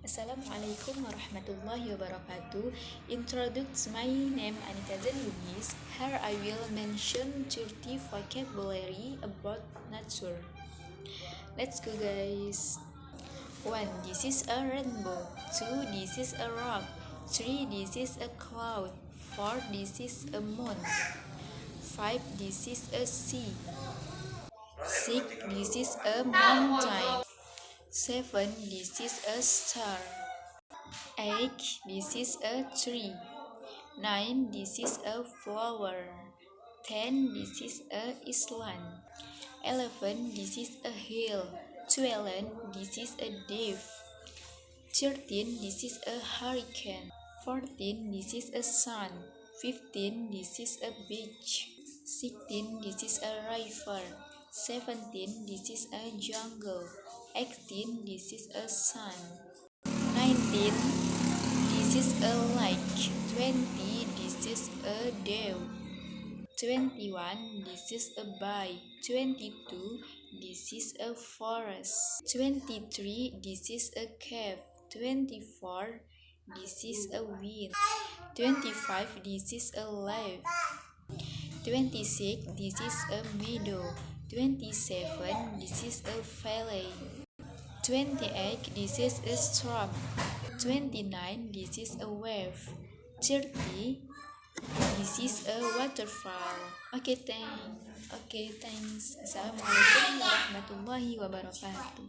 Assalamualaikum warahmatullahi wabarakatuh. Introduce my name Anita Zein. Here I will mention 30 vocabulary about nature. Let's go guys. 1. This is a rainbow. 2. This is a rock. 3. This is a cloud. 4. This is a moon. 5. This is a sea. 6. This is a mountain. 7. This is a star. 8. This is a tree. 9. This is a flower. 10. This is a island. 11. This is a hill. 12. This is a dove. 13. This is a hurricane. 14. This is a sun. 15. This is a beach. 16. This is a river. 17. This is a jungle. 18. This is a sun. 19. This is a lake. 20. This is a dove. 21. This is a bay. 22. This is a forest. 23. This is a cave. 24. This is a wind. 25. This is a lake. 26. This is a meadow. 27. This is a valley. 28. This is a storm. 29. This is a wave. 30. This is a waterfall. Okay, thanks. Assalamualaikum warahmatullahi wabarakatuh.